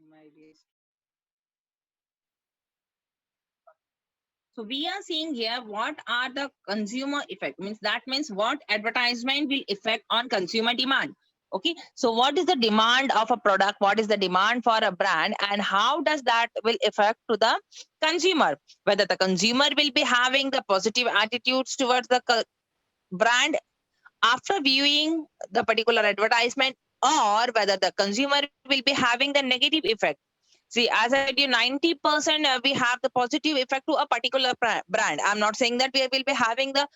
My dear. So we are seeing here what are the consumer effect, means that means what advertisement will affect on consumer demand. Okay, so what is the demand of a product, what is the demand for a brand, and how does that will affect to the consumer, whether the consumer will be having the positive attitudes towards the brand after viewing the particular advertisement, or whether the consumer will be having the negative effect. See, as I said, you 90% we have the positive effect to a particular brand. I'm not saying that we will be having the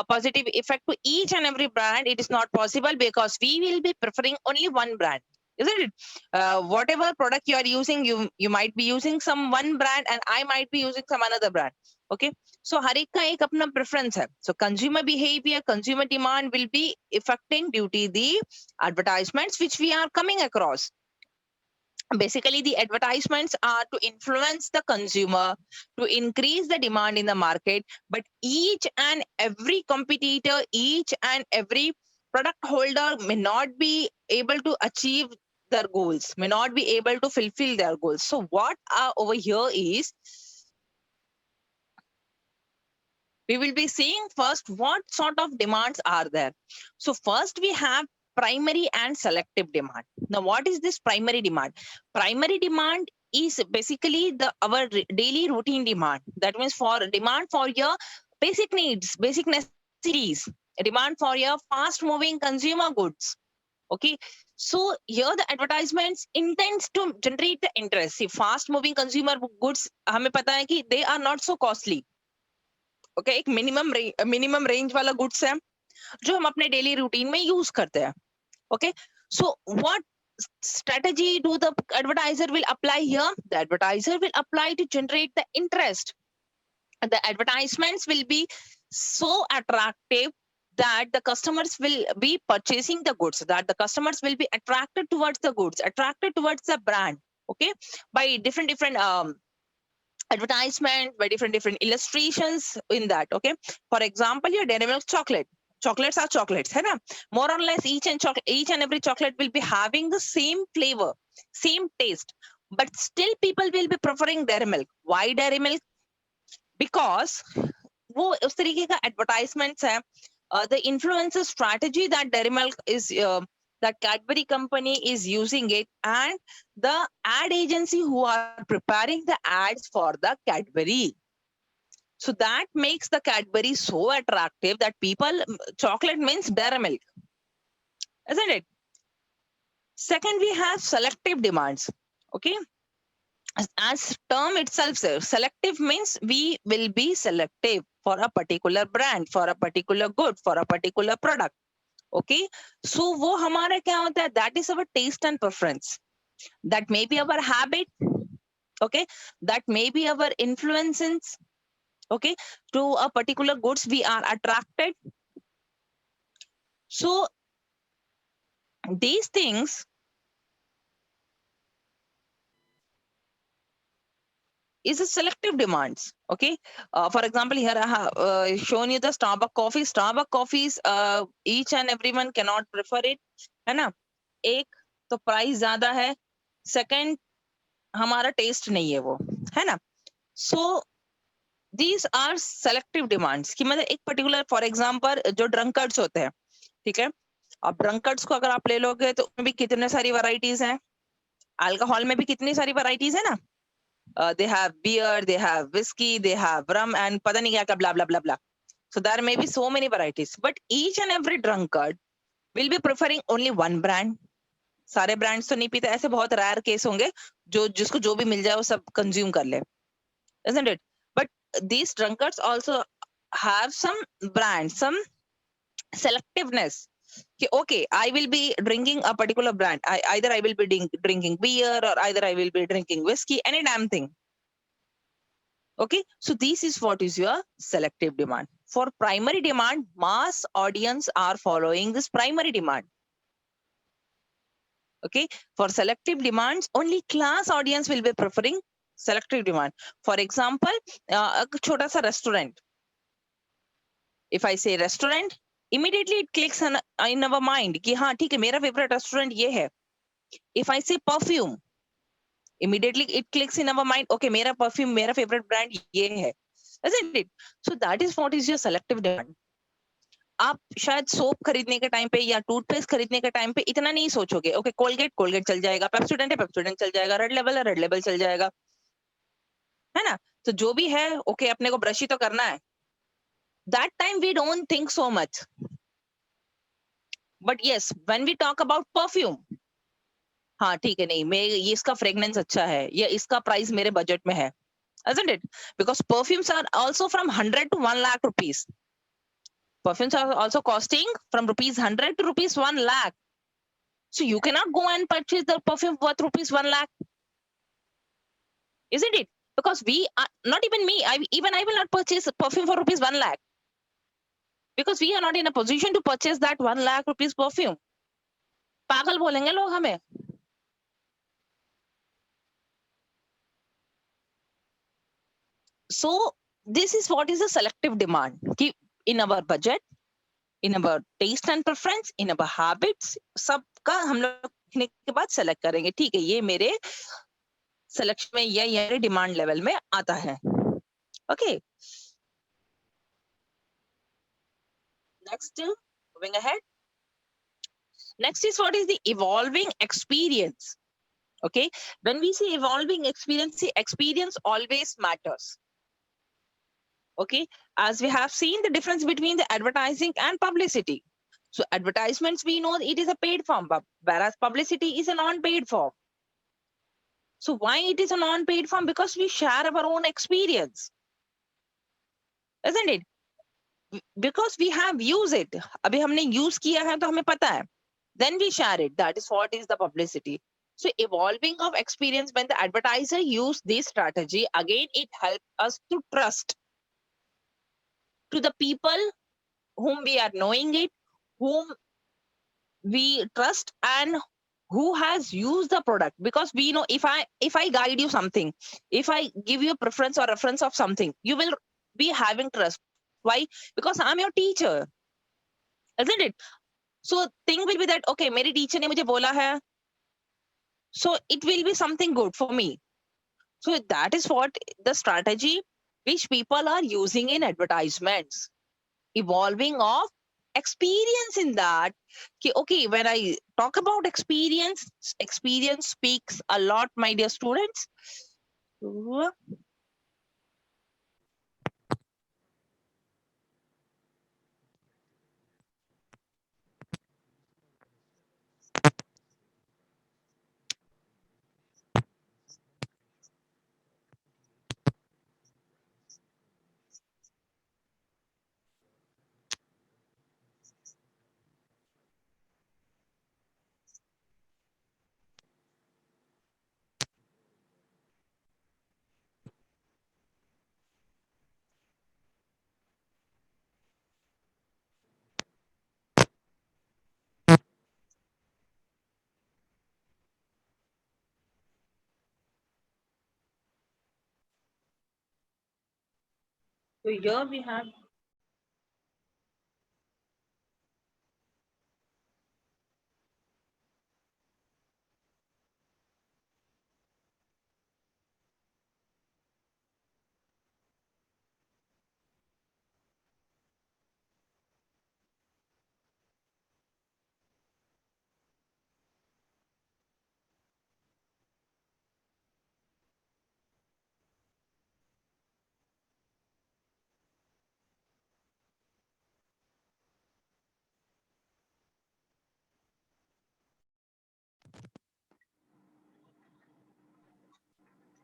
positive effect to each and every brand. It is not possible because we will be preferring only one brand, isn't it? Whatever product you are using, you might be using some one brand, and I might be using some another brand. Okay, so हर एक का एक अपना preference है. So consumer behavior, consumer demand will be affecting due to the advertisements which we are coming across. Basically, the advertisements are to influence the consumer, to increase the demand in the market, but each and every competitor, each and every product holder may not be able to achieve their goals, may not be able to fulfill their goals. So what over here is, we will be seeing first what sort of demands are there. So first we have primary and selective demand. Now what is this primary demand? Primary demand is basically the our daily routine demand. That means for demand for your basic needs, basic necessities, demand for your fast moving consumer goods. Okay, so here the advertisements intends to generate the interest. See, fast moving consumer goods हमें पता है कि they are not so costly. Okay, एक minimum range वाला goods है जो हम अपने डेली रूटीन में यूज करते हैं. Okay, so what strategy do the advertiser will apply here? The advertiser will apply to generate the interest. The advertisements will be so attractive that the customers will be purchasing the goods, that the customers will be attracted towards the goods, attracted towards the brand. Okay, by different advertisement, by different illustrations in that. Okay, for example, your dairy milk chocolate, chocolates are chocolates है ना, more or less each and every chocolate will be having the same flavor, same taste, but still people will be preferring dairy milk. Why dairy milk? Because वो उस तरीके का advertisements है. The influencer strategy that dairy milk is that Cadbury company is using it, and the ad agency who are preparing the ads for the Cadbury. So that makes the Cadbury so attractive that people, chocolate means dairy milk, isn't it? Second, we have selective demands. Okay, as term itself says, selective means we will be selective for a particular brand, for a particular good, for a particular product. Okay, so वो हमारा क्या होता है? That is our taste and preference. That may be our habit. Okay, that may be our influences. Okay, to a particular goods we are attracted. So these things is a selective demands. Okay, for example, here I have shown you the Starbucks coffee. Starbucks coffees, each and everyone cannot prefer it, है ना? एक तो price ज्यादा है, second हमारा test नहीं है वो, है ना? So these are selective demands कि मतलब एक पर्टिकुलर, फॉर एग्जांपल जो ड्रंकर्ड्स होते हैं, ठीक है, अब ड्रंकर्ड्स को अगर आप ले लोगे तो उसमें भी कितने सारी वैरायटीज हैं. अल्कोहल में भी कितनी सारी वैरायटीज है ना. They have beer, they have whiskey, they have rum, and पता नहीं क्या क्या blah blah blah blah. So there may be so many varieties, but each and every drunkard will be preferring only one brand. सारे brands तो नहीं पीते, ऐसे बहुत रेयर केस होंगे जो जिसको जो भी मिल जाए वो सब कंज्यूम कर ले, isn't it? But these drunkards also have some brands, some selectiveness. Okay, I will be drinking a particular brand. Either I will be drinking beer, or either I will be drinking whiskey, any damn thing. Okay, so this is what is your selective demand. For primary demand, mass audience are following this primary demand. Okay, for selective demands, only class audience will be preferring selective demand. For example, a छोटा सा restaurant. If I say restaurant, immediately it clicks in our mind कि हाँ ठीक है, मेरा favorite restaurant ये है. If I say perfume, Immediately it clicks in our mind, okay, मेरा perfume, मेरा favorite brand ये है, isn't it? So that is what is your selective demand. आप शायद सोप खरीदने के टाइम पे या टूथपेस्ट खरीदने के टाइम पे इतना नहीं सोचोगे, ओके कोलगेट कोलगेट चल जाएगा, पेप्सोडेंट है पेप्सोडेंट चल जाएगा, रेड लेबल है रेड लेबल चल जाएगा, है ना? तो जो भी है ओके अपने को ब्रश ही तो करना है. That time we don't think so much. But yes, when we talk about perfume, हाँ ठीक है, नहीं मैं ये इसका फ्रेग्रेंस अच्छा है या इसका प्राइस मेरे बजट में है, isn't it? Because perfumes are also from 100 to 1 lakh rupees. Perfumes are also costing from rupees 100 to rupees 1 lakh. So you cannot go and purchase the perfume worth rupees 1 lakh, isn't it? Because we are not even me. I will not purchase a perfume for rupees 1 lakh because we are not in a position to purchase that 1 lakh rupees perfume. पागल बोलेंगे लोग हमें. So this is what is a selective demand. कि in our budget, in our taste and preference, in our habits, सबका हम लोग देखने के बाद सेलेक्ट करेंगे. ठीक है, ये मेरे सिलेक्शन में या ये डिमांड लेवल में आता है. Okay. Next, moving ahead. Next is what is the evolving experience. Okay. When we say evolving experience, see, experience always matters. Okay. As we have seen the difference between the advertising and publicity. So advertisements, we know it is a paid form, whereas publicity is a non-paid form. So why it is a non-paid form? Because we share our own experience, isn't it? Because we have used it. अभी हमने use किया है तो हमें पता है. Then we share it. That is what is the publicity. So evolving of experience, when the advertiser use this strategy, again it helps us to trust to the people whom we are knowing it, whom we trust and who has used the product. Because we know if I guide you something, if I give you a preference or reference of something, you will be having trust. Why? Because I'm your teacher, isn't it? So thing will be that okay, मेरी teacher ने मुझे बोला है, so it will be something good for me. So that is what the strategy which people are using in advertisements. Evolving of experience in that. Okay, when I talk about experience, experience speaks a lot, my dear students. So here we have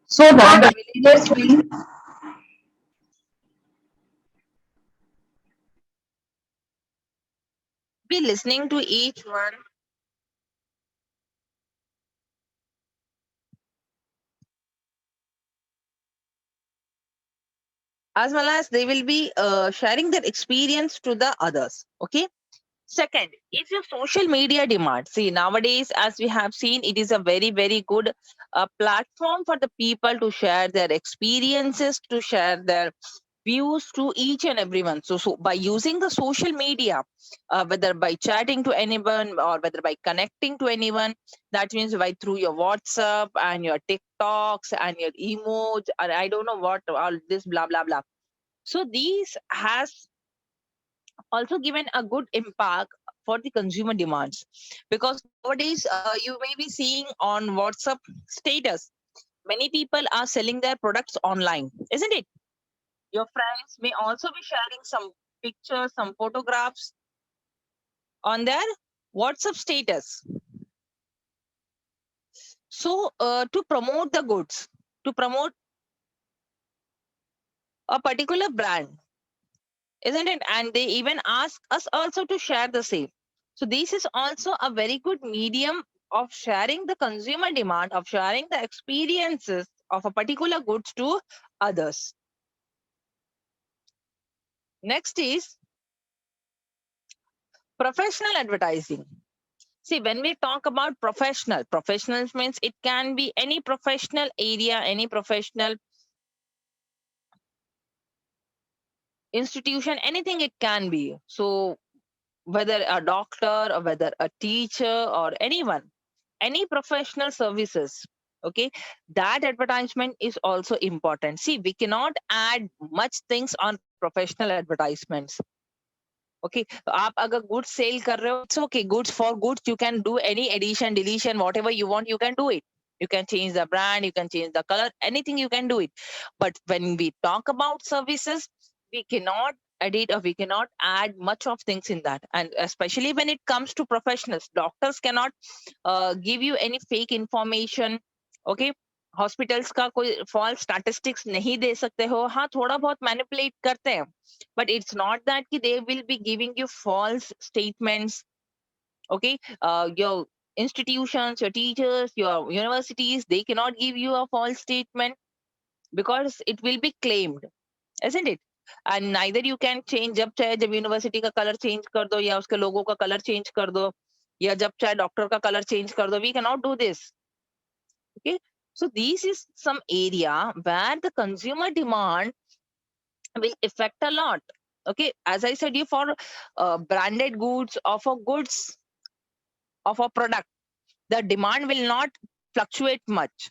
so that the villagers will be listening to each one. As well as they will be sharing their experience to the others. Okay. Second, if your social media demand, see nowadays, as we have seen, it is a very, very good platform for the people to share their experiences, to share their views to each and everyone. So by using the social media, whether by chatting to anyone or whether by connecting to anyone, that means by through your WhatsApp and your TikToks and your emoji, and I don't know what all this blah blah blah. So these has also given a good impact for the consumer demands, because nowadays you may be seeing on WhatsApp status, many people are selling their products online, isn't it? Your friends may also be sharing some pictures, some photographs on their WhatsApp status. So to promote the goods, to promote a particular brand, isn't it? And they even ask us also to share the same. So this is also a very good medium of sharing the consumer demand, of sharing the experiences of a particular goods to others. Next is professional advertising. See, when we talk about professionals means it can be any professional area, any professional institution, anything it can be. So whether a doctor or whether a teacher or anyone, any professional services, okay, that advertisement is also important. See, we cannot add much things on professional advertisements. Okay, आप अगर goods sale कर रहे हो, it's okay. Goods for goods, you can do any addition, deletion, whatever you want, you can do it. You can change the brand, you can change the color, anything you can do it. But when we talk about services, we cannot edit or we cannot add much of things in that. And especially when it comes to professionals, doctors cannot give you any fake information. Okay, hospitals का कोई false statistics नहीं दे सकते हो, हाँ थोड़ा बहुत manipulate करते हैं, but it's not that ki they will be giving you false statements. Okay, your institutions, your teachers, your universities, they cannot give you a false statement because it will be claimed, isn't it? And neither you can change, जब चाहे जब university का colour change कर दो या उसके लोगों का कलर चेंज कर दो या जब चाहे डॉक्टर का कलर चेंज कर दो, we cannot do this. Okay, so this is some area where the consumer demand will affect a lot. Okay, as I said, you for branded goods or for goods of a product, the demand will not fluctuate much.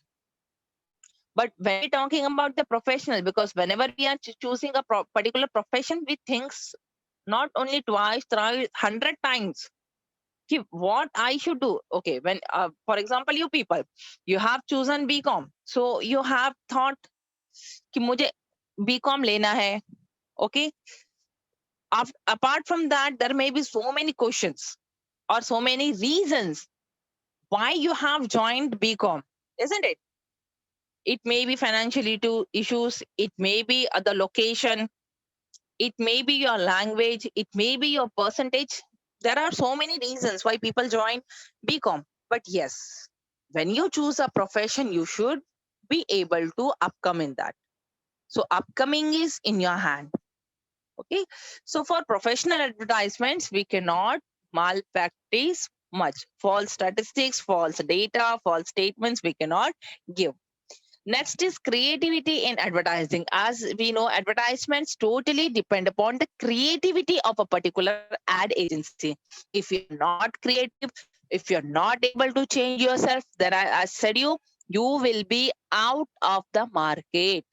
But when we're talking about the professional, because whenever we are choosing a particular profession, we think not only twice, thrice, 100 times. What I should do? Okay, when for example, you people, you have chosen BCom, so you have thought कि मुझे BCom लेना है. Okay, apart from that, there may be so many questions or so many reasons why you have joined BCom, isn't it? It may be financially to issues, it may be the location, it may be your language, it may be your percentage. There are so many reasons why people join BCom. But yes, when you choose a profession, you should be able to upcome in that. So upcoming is in your hand. Okay, so for professional advertisements, we cannot malpractice much. False statistics, false data, false statements we cannot give. Next is creativity in advertising. As we know, advertisements totally depend upon the creativity of a particular ad agency. If you're not creative, if you're not able to change yourself, then I said you will be out of the market.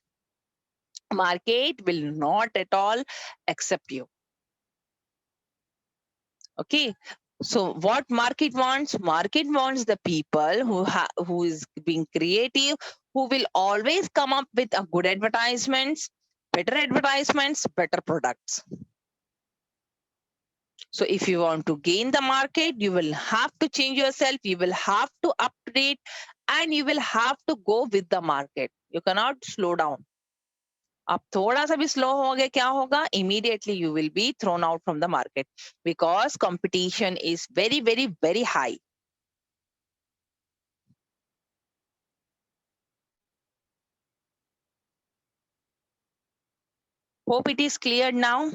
Market will not at all accept you. Okay, so what market wants? Market wants the people who is being creative, who will always come up with a good advertisements, better products. So if you want to gain the market, you will have to change yourself, you will have to update, and you will have to go with the market. You cannot slow down. अब थोड़ा सा भी slow हो गया, क्या होगा? Immediately you will be thrown out from the market because competition is very, very, very high. Hope it is clear now.